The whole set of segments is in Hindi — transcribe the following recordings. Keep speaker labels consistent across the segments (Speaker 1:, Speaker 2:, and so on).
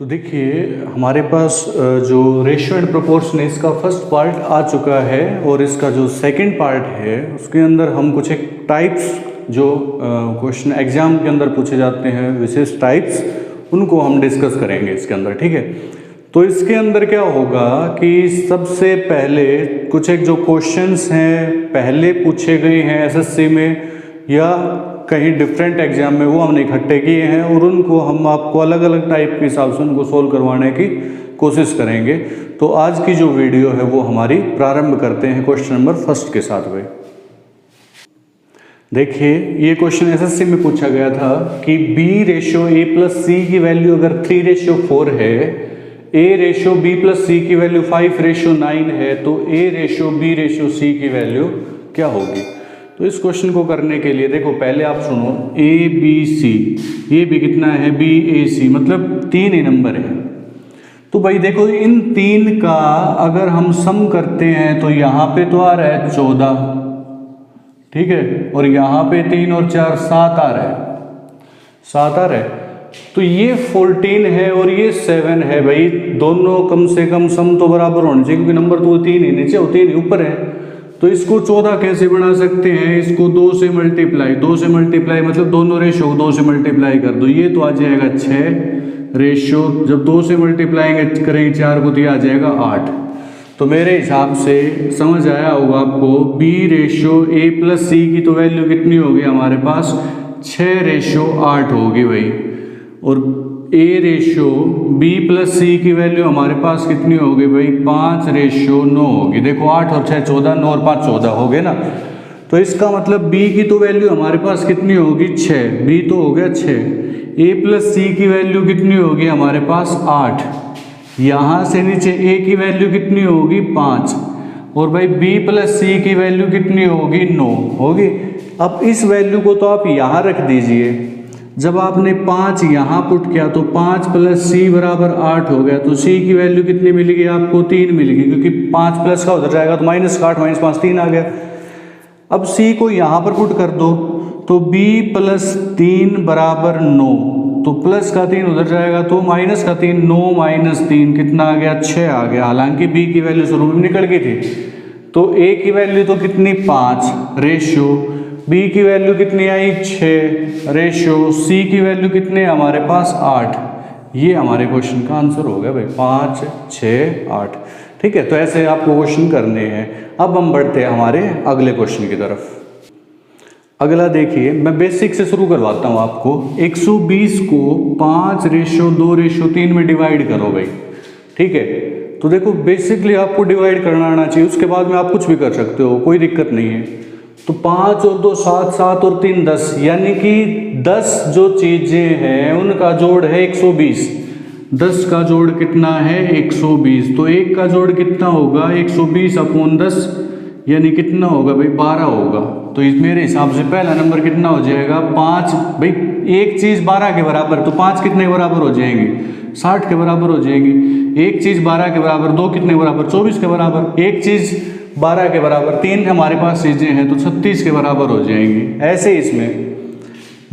Speaker 1: तो देखिए हमारे पास जो रेशियो एंड प्रोपोर्शन है इसका फर्स्ट पार्ट आ चुका है और इसका जो सेकंड पार्ट है उसके अंदर हम कुछ एक टाइप्स जो क्वेश्चन एग्जाम के अंदर पूछे जाते हैं विशेष टाइप्स उनको हम डिस्कस करेंगे इसके अंदर, ठीक है। तो इसके अंदर क्या होगा कि सबसे पहले कुछ एक जो क्वेश्चंस हैं पहले पूछे गए हैं एसएससी में या कहीं डिफरेंट एग्जाम में, वो हमने इकट्ठे किए हैं और उनको हम आपको अलग अलग टाइप के हिसाब से उनको सोल्व करवाने की कोशिश करेंगे। तो आज की जो वीडियो है वो हमारी प्रारंभ करते हैं क्वेश्चन नंबर फर्स्ट के साथ में। देखिए ये क्वेश्चन एसएससी में पूछा गया था कि B/A+C की वैल्यू अगर 3/4 है, A/B+C की वैल्यू 5/9 है, तो A/B/C की वैल्यू क्या होगी। तो इस क्वेश्चन को करने के लिए देखो पहले आप सुनो, ABC, ये भी कितना है BAC, मतलब 3 ही नंबर है। तो भाई देखो इन 3 का अगर हम सम करते हैं तो यहाँ पे तो आ रहा है 14, ठीक है, और यहाँ पे 3 और 4 7 आ रहा है, 7 आ रहा है। तो ये 14 है और ये 7 है, भाई दोनों कम से कम सम तो बराबर होने चाहिए क्योंकि नंबर तो 3 ही नीचे और 3 ही ऊपर है। तो इसको 14 कैसे बना सकते हैं, इसको 2 से मल्टीप्लाई मतलब दोनों रेशो को 2 से मल्टीप्लाई कर दो, ये तो आ जाएगा 6 रेशो, जब 2 से मल्टीप्लाई करेंगे 4 को तो ये आ जाएगा 8। तो मेरे हिसाब से समझ आया होगा आपको, B/A+C की तो वैल्यू कितनी होगी हमारे पास 6/8 होगी भाई, और A/B+C की वैल्यू हमारे पास कितनी होगी भाई 5/9 होगी। देखो 8 और 6 14, 9 और 5 14 हो गए ना। तो इसका मतलब B की तो वैल्यू हमारे पास कितनी होगी 6, B तो हो गया 6, A+C की वैल्यू कितनी होगी हमारे पास 8, यहाँ से नीचे A की वैल्यू कितनी होगी 5, और भाई B+C की वैल्यू कितनी होगी 9 होगी। अब इस वैल्यू को तो आप यहाँ रख दीजिए, जब आपने 5 यहाँ पुट किया तो 5 + C = 8 हो गया, तो C की वैल्यू कितनी मिलेगी आपको 3 मिलेगी, क्योंकि 5 प्लस का उधर जाएगा तो -8 -5 3 आ गया। अब C को यहाँ पर पुट कर दो तो B + 3 = 9, तो प्लस का 3 उधर जाएगा तो माइनस का 3, 9 - 3 कितना आ गया 6 आ गया। हालांकि B की वैल्यू शुरू में निकल गई थी, तो A की वैल्यू तो कितनी 5 रेशियो, B की वैल्यू कितनी आई 6 रेशियो, C की वैल्यू कितने हमारे पास 8। ये हमारे क्वेश्चन का आंसर हो गया भाई 5 6 8, ठीक है। तो ऐसे आपको क्वेश्चन करने हैं। अब हम बढ़ते हैं हमारे अगले क्वेश्चन की तरफ। अगला देखिए, मैं बेसिक से शुरू करवाता हूँ आपको। 120 को 5/2/3 में डिवाइड करो भाई, ठीक है। तो देखो बेसिकली आपको डिवाइड करना आना चाहिए, उसके बाद में आप कुछ भी कर सकते हो, कोई दिक्कत नहीं है। तो 5 और 2 7, 7 और 3 10, यानी कि 10 जो चीजें हैं उनका जोड़ है 120। 10 का जोड़ कितना है 120, तो 1 का जोड़ कितना होगा 120/10, यानी कितना होगा भाई 12 होगा। तो इस मेरे हिसाब से पहला नंबर कितना हो जाएगा 5। भाई एक चीज़ 12 के बराबर, तो 5 कितने के बराबर हो जाएंगी 60 के बराबर हो जाएंगी। एक चीज़ 12 के बराबर, 2 कितने के बराबर 24 के बराबर। एक चीज़ 12 के बराबर 3 हमारे पास चीज़ें हैं तो 36 के बराबर हो जाएंगी। ऐसे इसमें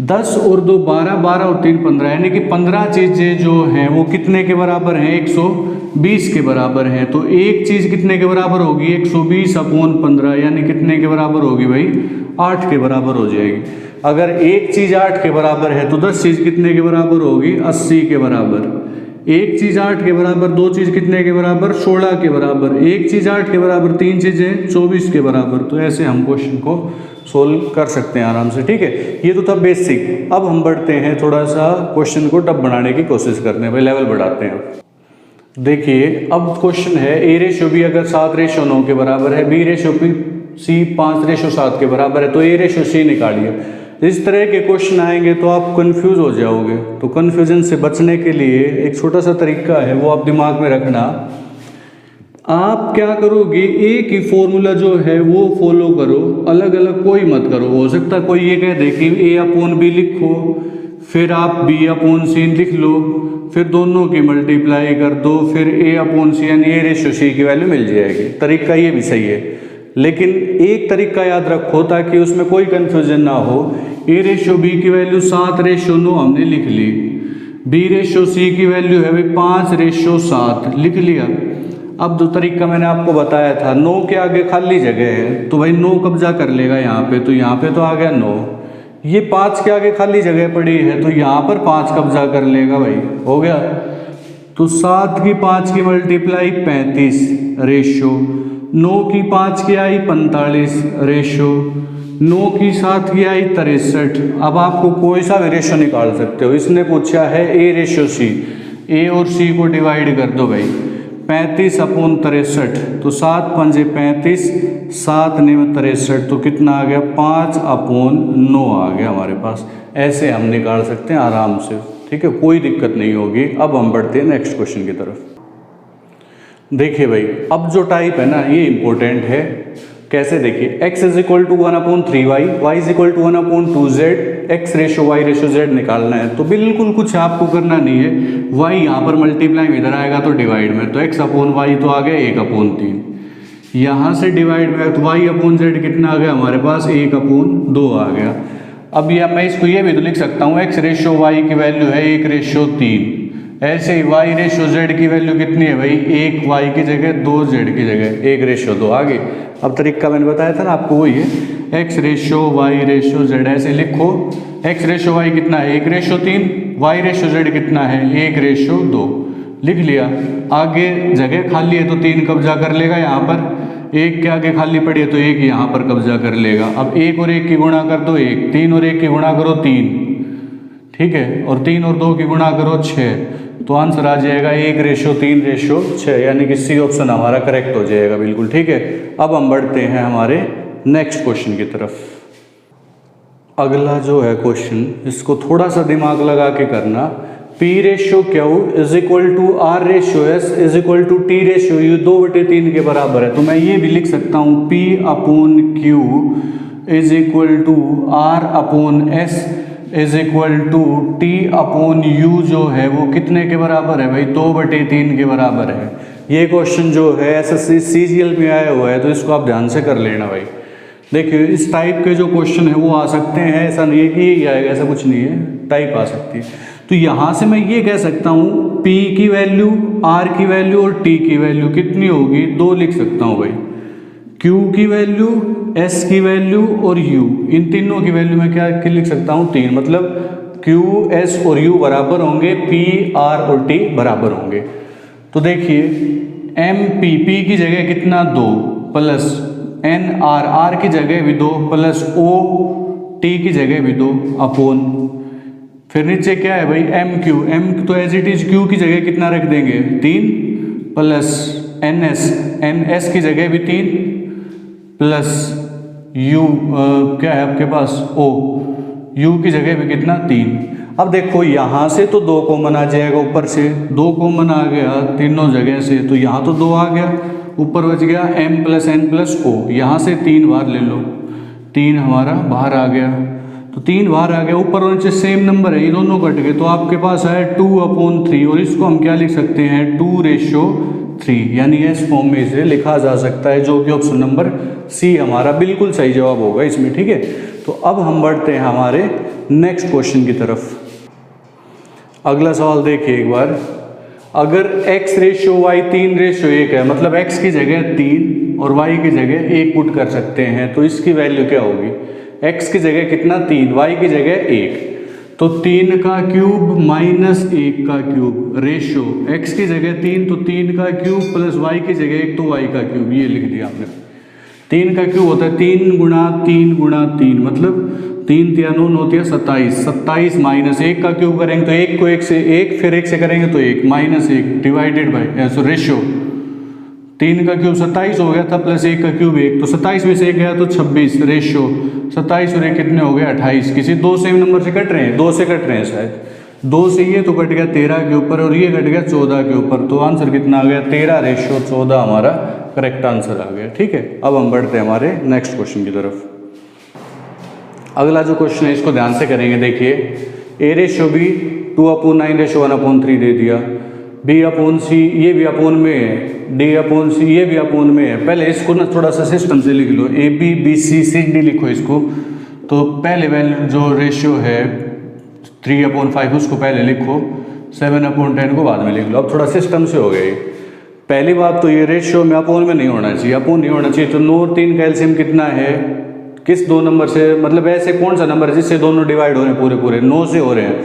Speaker 1: 10 और 2 12, 12 और 3 15, यानी कि 15 चीज़ें जो हैं वो कितने के बराबर हैं 120 के बराबर हैं। तो एक चीज़ कितने के बराबर होगी 120/15, यानी कितने के बराबर होगी भाई 8 के बराबर हो जाएगी। अगर एक चीज़ 8 के बराबर है तो 10 चीज़ कितने के बराबर होगी 80 के बराबर। एक चीज़ 8 के बराबर, 2 चीज़ कितने के बराबर 16 के बराबर। एक चीज़ 8 के बराबर, 3 चीज़ें 24 के बराबर। तो ऐसे हम क्वेश्चन को सोल्व कर सकते हैं आराम से, ठीक है। ये तो था बेसिक। अब हम बढ़ते हैं थोड़ा सा क्वेश्चन को टफ बनाने की कोशिश करते हैं भाई, लेवल बढ़ाते हैं। देखिए अब क्वेश्चन है A/B अगर 7/9 के बराबर है, B/C 5/7 के बराबर है, तो A/C निकालिए। इस तरह के क्वेश्चन आएंगे तो आप कंफ्यूज हो जाओगे। तो कंफ्यूजन से बचने के लिए एक छोटा सा तरीका है, वो आप दिमाग में रखना। आप क्या करोगे, एक ही फॉर्मूला जो है वो फॉलो करो, अलग अलग कोई मत करो। हो सकता है कोई ये कह दे कि A/B लिखो, फिर आप B/C लिख लो, फिर दोनों की मल्टीप्लाई कर दो, फिर A/C यानी A/C की वैल्यू मिल जाएगी। तरीका ये भी सही है, लेकिन एक तरीका याद रखो ताकि उसमें कोई कंफ्यूजन ना हो। A/B की वैल्यू 7/9 हमने लिख ली, B/C की वैल्यू है भाई 5/7, लिख लिया। अब जो तरीका मैंने आपको बताया था, 9 के आगे खाली जगह है तो भाई 9 कब्जा कर लेगा यहाँ पे, तो यहाँ पे तो आ गया 9। ये 5 के आगे खाली जगह पड़ी है तो यहाँ पर 5 कब्जा कर लेगा भाई, हो गया। तो 7 की 5 की मल्टीप्लाई 35 रेशो, 9 की 5 की आई 45 रेशो, 9 की 7 की आई 63। अब आपको कोई सा भी रेशो निकाल सकते हो। इसने पूछा है A/C, A और C को डिवाइड कर दो भाई, 35/63, तो 7 पंजे 35, 7 9 63, तो कितना आ गया 5/9 आ गया हमारे पास। ऐसे हम निकाल सकते हैं आराम से, ठीक है, कोई दिक्कत नहीं होगी। अब हम बढ़ते हैं नेक्स्ट क्वेश्चन की तरफ। देखिए भाई, अब जो टाइप है ना ये इंपॉर्टेंट है। कैसे, देखिए x = 1/3y, y = 1/2z, x/y/z निकालना है। तो बिल्कुल कुछ आपको करना नहीं है, y यहाँ पर मल्टीप्लाई में इधर आएगा तो डिवाइड में, तो x/y तो आ गया 1/3, यहाँ से डिवाइड में तो y/z कितना आ गया हमारे पास 1/2 आ गया। अब यह मैं इसको ये भी तो लिख सकता हूँ, x/y की वैल्यू है 1/3, ऐसे ही y/z की वैल्यू कितनी है भाई, 1y की जगह 2z की जगह 1/2 आ गई। अब तरीका मैंने बताया था ना आपको, वही है x/y/z, ऐसे लिखो। x/y कितना है 1/3, y/z कितना है 1/2, लिख लिया। आगे जगह खाली है तो 3 कब्जा कर लेगा यहाँ पर, 1 के आगे खाली पड़ी है तो 1 यहाँ पर कब्जा कर लेगा। अब 1 और 1 की गुणा कर दो 1, 3 और 1 की गुणा करो 3, ठीक है, और 3 और 2 की गुणा करो 6, तो आंसर आ जाएगा 1/3/6, यानी कि सी ऑप्शन हमारा करेक्ट हो जाएगा बिल्कुल, ठीक है। अब हम बढ़ते हैं हमारे नेक्स्ट क्वेश्चन की तरफ। अगला जो है क्वेश्चन, इसको थोड़ा सा दिमाग लगा के करना। P/Q = R/S = T/U 2/3 के बराबर है, तो मैं ये भी लिख सकता हूँ P/Q = R/S T/U जो है वो कितने के बराबर है भाई, 2/3 के बराबर है। ये क्वेश्चन जो है SSC CGL में आया हुआ है, तो इसको आप ध्यान से कर लेना भाई। देखिए इस टाइप के जो क्वेश्चन है वो आ सकते हैं, ऐसा नहीं है कि ये आएगा, ऐसा कुछ नहीं है, टाइप आ सकती है। तो यहाँ से मैं ये कह सकता हूँ P की वैल्यू, R की वैल्यू और T की वैल्यू कितनी होगी, 2 लिख सकता हूँ भाई। Q की वैल्यू, S की वैल्यू और U, इन तीनों की वैल्यू मैं क्या लिख सकता हूँ 3, मतलब Q, S और U बराबर होंगे, P, R और T बराबर होंगे। तो देखिए P की जगह कितना 2 प्लस N R की जगह भी 2 प्लस O T की जगह भी 2 अपॉन, फिर नीचे क्या है भाई M तो एज इट इज Q की जगह कितना रख देंगे 3 प्लस NS की जगह भी 3 प्लस U क्या है आपके पास U की जगह भी कितना 3। अब देखो यहाँ से तो 2 कॉमन आ जाएगा, ऊपर से 2 कॉमन आ गया तीनों जगह से, तो यहाँ तो 2 आ गया, ऊपर बच गया M + N + O, यहाँ से 3 बार ले लो, 3 हमारा बाहर आ गया, तो 3 बाहर आ गया, ऊपर और नीचे सेम नंबर है, ये दोनों कट गए, तो आपके पास है 2/3, और इसको हम क्या लिख सकते हैं 2/3, यानी इस फॉर्म में इसे लिखा जा सकता है, जो कि ऑप्शन नंबर सी हमारा बिल्कुल सही जवाब होगा इसमें, ठीक है। तो अब हम बढ़ते हैं हमारे नेक्स्ट क्वेश्चन की तरफ। अगला सवाल देखिए एक बार, अगर x/y 3/1 है, मतलब x की जगह 3 और y की जगह 1 पुट कर सकते हैं, तो इसकी वैल्यू क्या होगी, x की जगह कितना 3, y की जगह 1, तो 3 का क्यूब माइनस 1 का क्यूब रेशो, x की जगह 3 तो 3 का क्यूब प्लस y की जगह 1 तो y का क्यूब, ये लिख दिया आपने। 3 का क्यूब होता है 3 × 3, मतलब 3 × 9 होती है 27, 27 माइनस 1 का क्यूब करेंगे तो 1 को 1 से 1, फिर 1 से करेंगे तो 1 माइनस 1 डिवाइडेड बाई रेशो, 3 का क्यूब 27 हो गया था प्लस 1 का क्यूब 1, तो 27 में से 1 गया तो 26 रेशो, 27 और 1 कितने हो गए 28। किसी 2 सेम नंबर से कट रहे हैं, 2 से कट रहे हैं शायद, 2 से ये तो कट गया 13 के ऊपर और ये कट गया 14 के ऊपर, तो आंसर कितना आ गया 13/14 हमारा करेक्ट आंसर आ गया, ठीक है। अब हम बढ़ते हैं हमारे नेक्स्ट क्वेश्चन की तरफ। अगला जो क्वेश्चन है इसको ध्यान से करेंगे, देखिए A/B 2/9/1/3 दे दिया, B/C ये भी अपोन में है, D/C ये भी अपोन में है। पहले इसको ना थोड़ा सा सिस्टम से लिख लो, AB BC CD लिखो इसको। तो पहले वैल्यू जो रेशियो है 3/5 उसको पहले लिखो, 7/10 को बाद में लिख लो। अब थोड़ा सिस्टम से हो गया ये। पहली बात तो ये रेशियो में अपोन में नहीं होना चाहिए, अपोन नहीं होना चाहिए। तो 9 और 3 का एलसीएम कितना है, किस दो नंबर से, मतलब ऐसे कौन सा नंबर है जिससे दोनों डिवाइड हो रहे हैं, पूरे पूरे 9 से हो रहे हैं,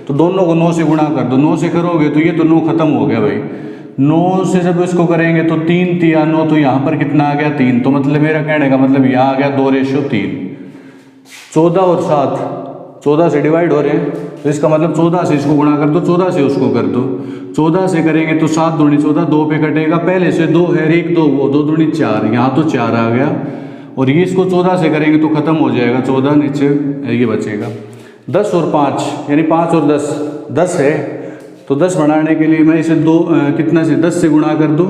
Speaker 1: तो दोनों को 9 से गुणा कर दो। 9 से करोगे तो ये तो 9 खत्म हो गया भाई। 9 से जब इसको करेंगे तो 3 तिया 9, तो यहाँ पर कितना आ गया 3। तो मतलब मेरा कहने का मतलब यहाँ आ गया 2:3। 14 और 7 14 से डिवाइड हो रहे हैं, तो इसका मतलब 14 से इसको गुणा कर दो, 14 से उसको कर दो। 14 से करेंगे तो 7 दूनी 14, 2 पे कटेगा, पहले से 2 है, 1 2 वो 2 दूनी 4, यहाँ तो 4 आ गया। और ये इसको 14 से करेंगे तो खत्म हो जाएगा, 14 नीचे ये बचेगा। 10 और 5 यानी 5 और 10 है। तो 10 बनाने के लिए मैं इसे कितना से 10 से गुणा कर दूँ,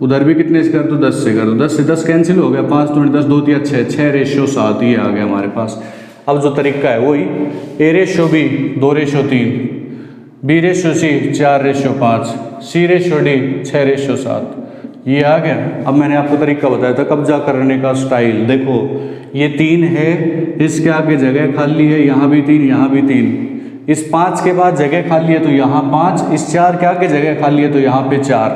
Speaker 1: उधर भी कितने से कर दो, 10 से कर दो। 10 से 10 कैंसिल हो गया, 5 दूनी 10, 2 तिया 6, 6:7 ये आ गया हमारे पास। अब जो तरीका है वही A/B 2:3, B/C 4:5, C/D 6:7, ये आ गया। अब मैंने आपको तरीका बताया था कब्जा करने का स्टाइल। देखो ये 3 है, इसके आगे जगह खाली है, यहाँ भी 3, यहाँ भी 3। इस 5 के बाद जगह खाली है तो यहाँ 5, इस 4 के आगे जगह खाली है तो यहाँ पे 4।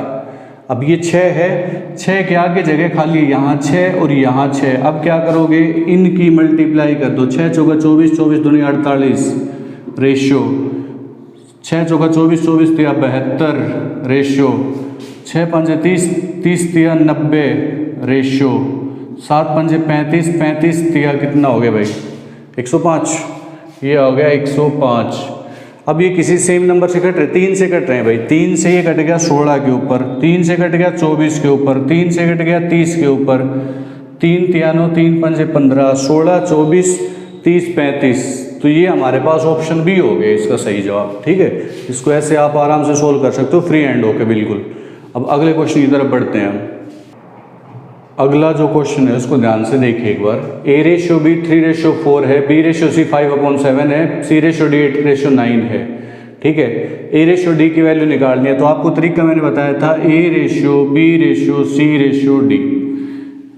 Speaker 1: अब ये 6 है, 6 के आगे जगह खाली है, यहाँ 6 और यहाँ 6। अब क्या करोगे, इनकी मल्टीप्लाई कर दो। 6 चौका 24, 24 दूनी 48 रेशियो, 6 चौका 24, 24 तिया 72 रेशियो, 6 पंजे 30, 30 तिया 90 रेशियो, 7 पंजे 35, 35 तिया कितना हो गया भाई 105, ये हो गया 105। अब ये किसी सेम नंबर से कट रहे, 3 से कट रहे हैं भाई। 3 से ये कट गया 16 के ऊपर, 3 से कट गया 24 के ऊपर, 3 से कट गया 30 के ऊपर, 3 तिया 9, 3 पंजे 15, 16, 24, 30, 35। तो ये हमारे पास ऑप्शन बी हो गया इसका सही जवाब। ठीक है, इसको ऐसे आप आराम से सोल्व कर सकते हो फ्री हैंड होके बिल्कुल। अब अगले क्वेश्चन की तरफ बढ़ते हैं हम। अगला जो क्वेश्चन है उसको ध्यान से देखिए एक बार। A/B 3:4 है, B/C 5/7 है, C/D 8:9 है। ठीक है, A/D की वैल्यू निकालनी है। तो आपको तरीका मैंने बताया था A/B/C/D।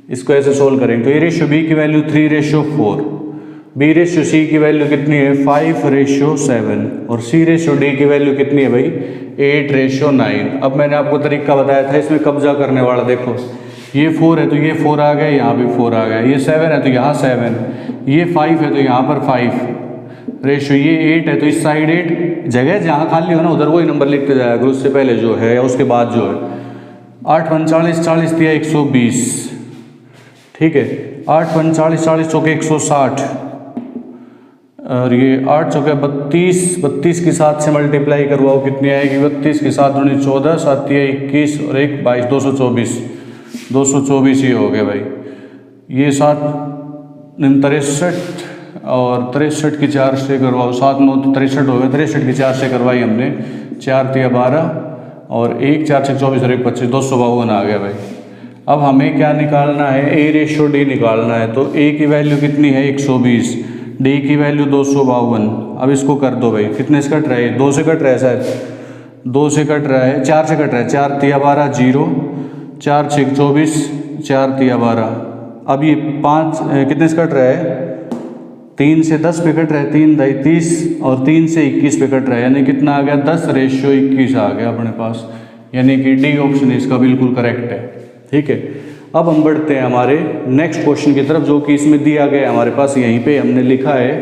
Speaker 1: इसको ऐसे सोल्व करेंगे तो A/B की वैल्यू 3:4, B/C की वैल्यू कितनी है 5:7 और C/D की वैल्यू कितनी है भाई 8:9। अब मैंने आपको तरीका बताया था इसमें कब्जा करने वाला। देखो ये 4 है तो ये 4 आ गया, यहाँ भी 4 आ गया, ये 7 है तो यहाँ 7, ये 5 है तो यहाँ पर 5 रेशियो, ये 8 है तो इस साइड 8, जगह जहाँ खाली हो ना उधर वही नंबर लिखते जाएगा, अगर उससे पहले जो है या उसके बाद जो है। 8 × 40, 40 दिया 120। ठीक है, 8 × 40, 40 चौके 160 और ये 8 चौके 32, 32 की 7 से मल्टीप्लाई करवाओ कितनी आएगी 32 की 7 दूनी 14, 7 21 और 1 22, 224, 224 ही हो गया भाई। ये 7 63 और 63 की 4 से करवाओ, 7 9 तो 63 हो गया, 63 की 4 से करवाई हमने, 4 तिया 12 और 1 4 6 24 और 1 25, 252 आ गया भाई। अब हमें क्या निकालना है, A/D निकालना है। तो A की वैल्यू कितनी है 120, D की वैल्यू 252। अब इसको कर दो भाई, कितने से कट रहा है 2 से कट रहा है, शायद 2 से कट रहा है, 4 से कट रहा है, 4 तिया 12 0, 4 6 24, 4 तिया 12। अब ये 5 कितने से कट रहा है 3 से 10 पे कट रहा है, 3 दाई 30 और 3 से 21 पे कट रहा है, यानी कितना आ गया 10:21 आ गया अपने पास, यानी कि डी ऑप्शन इसका बिल्कुल करेक्ट है। ठीक है, अब हम बढ़ते हैं हमारे नेक्स्ट क्वेश्चन की तरफ, जो कि इसमें दिया गया है हमारे पास, यहीं पे हमने लिखा है।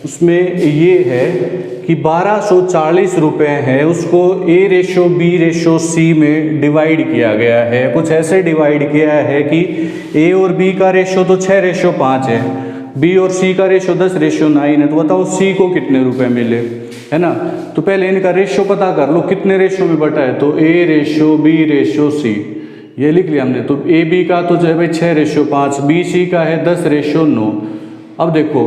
Speaker 1: उसमें ये है कि 1240 रुपये है, उसको A/B/C में डिवाइड किया गया है। कुछ ऐसे डिवाइड किया है कि A और B का रेशो तो 6:5 है, B और C का रेशो 10:9 है। तो बताओ C को कितने रुपए मिले, है ना। तो पहले इनका रेशो पता कर लो कितने रेशो में बटा है, तो A/B/C ये लिख लिया हमने। तो AB का तो जो है भाई 6:5, BC का है 10:9। अब देखो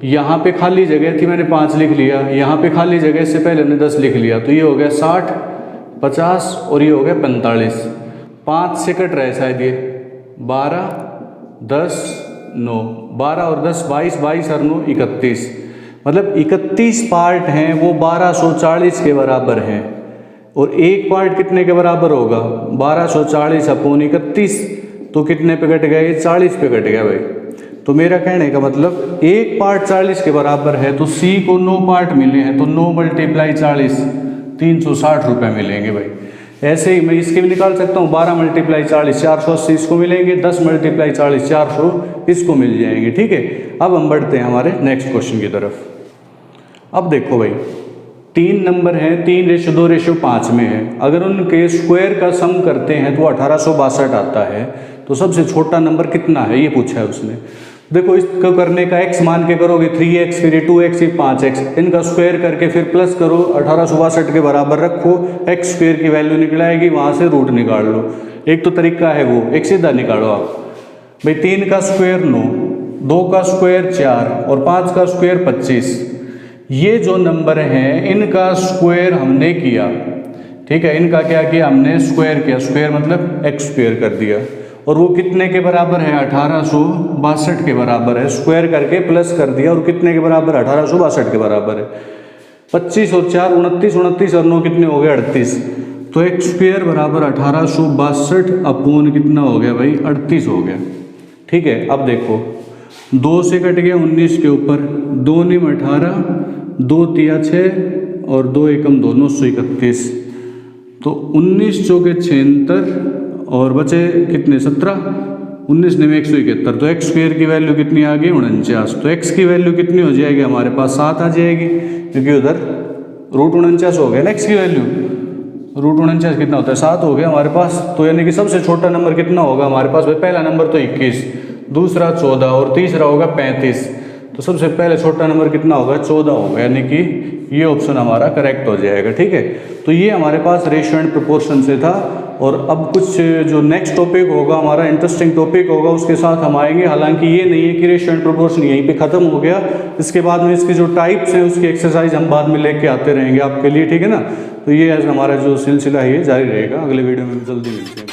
Speaker 1: यहाँ पे खाली जगह थी, मैंने 5 लिख लिया, यहाँ पे खाली जगह से पहले हमने 10 लिख लिया, तो ये हो गया 60, 50 और ये हो गया 45। 5 से कट रहा है शायद ये 12, 10, 9, 12 और 10 22, 22 और 9 31, मतलब 31 पार्ट हैं वो 1240 के बराबर हैं। और एक पार्ट कितने के बराबर होगा 1240 / 31, तो कितने पे कट गया ये 40 पे कट गया भाई। तो मेरा कहने का मतलब एक पार्ट 40 के बराबर है तो सी को 9 पार्ट मिले हैं, तो 9 × 40 360 रुपये मिलेंगे भाई। ऐसे ही मैं इसके भी निकाल सकता हूँ, 12 × 40 480 इसको मिलेंगे, 10 × 40 400 इसको मिल जाएंगे। ठीक है, अब हम बढ़ते हैं हमारे नेक्स्ट क्वेश्चन की तरफ। अब देखो भाई 3 नंबर हैं, 3:2:5 में है, अगर उनके स्क्वायर का सम करते हैं तो 1862 आता है, तो सबसे छोटा नंबर कितना है ये पूछा है उसने। देखो इसको करने का x मान के करोगे 3x, फिर 2x, 5x, इनका स्क्वायर करके फिर प्लस करो, 1862 के बराबर रखो, x स्क्वायर की वैल्यू निकल आएगी, वहाँ से रूट निकाल लो। एक तो तरीका है वो, एक सीधा निकालो आप भाई। 3 का स्क्वायर 9, 2 का स्क्वायर 4 और 5 का स्क्वायर 25। ये जो नंबर हैं इनका स्क्वायर हमने किया, ठीक है, इनका क्या किया हमने, स्क्वायर किया। स्क्वायर मतलब x स्क्वायर कर दिया, और वो कितने के बराबर है, 1862 के बराबर है। स्क्वायर करके प्लस कर दिया, और कितने के बराबर, 1862 के बराबर है। 25 और 4 29, 29 और 9 कितने हो गए, 38। तो x स्क्वायर बराबर 1862 अपोन कितना हो गया भाई, 38 हो गया। ठीक है, अब देखो 2 से कट गया 19 के ऊपर, 2 × 18, 2 × 3 6 और 2 × 2 931। तो 19 चौके 76 और बचे कितने, 17, 19 में 171। तो x स्क्वायर की वैल्यू कितनी आ गई, 49। तो x की वैल्यू कितनी हो जाएगी हमारे पास, 7 आ जाएगी, क्योंकि उधर √49 हो गया ना x की वैल्यू। √49 कितना होता है, 7 हो गया हमारे पास। तो यानी कि सबसे छोटा नंबर कितना होगा हमारे पास भाई, पहला नंबर तो 21, दूसरा 14 और तीसरा होगा 35। तो सबसे पहले छोटा नंबर कितना होगा, 14 होगा, यानी कि ये ऑप्शन हमारा करेक्ट हो जाएगा। ठीक है, तो ये हमारे पास रेशियो एंड प्रोपोर्शन से था। और अब कुछ जो नेक्स्ट टॉपिक होगा हमारा इंटरेस्टिंग टॉपिक होगा, उसके साथ हम आएंगे। हालांकि ये नहीं है कि रेशियो एंड प्रोपोर्शन यहीं पे ख़त्म हो गया, इसके बाद में इसकी जो टाइप्स हैं उसकी एक्सरसाइज हम बाद में लेके आते रहेंगे आपके लिए। ठीक है ना, तो ये हमारा जो सिलसिला है ये जारी रहेगा। अगले वीडियो में जल्दी मिलते हैं।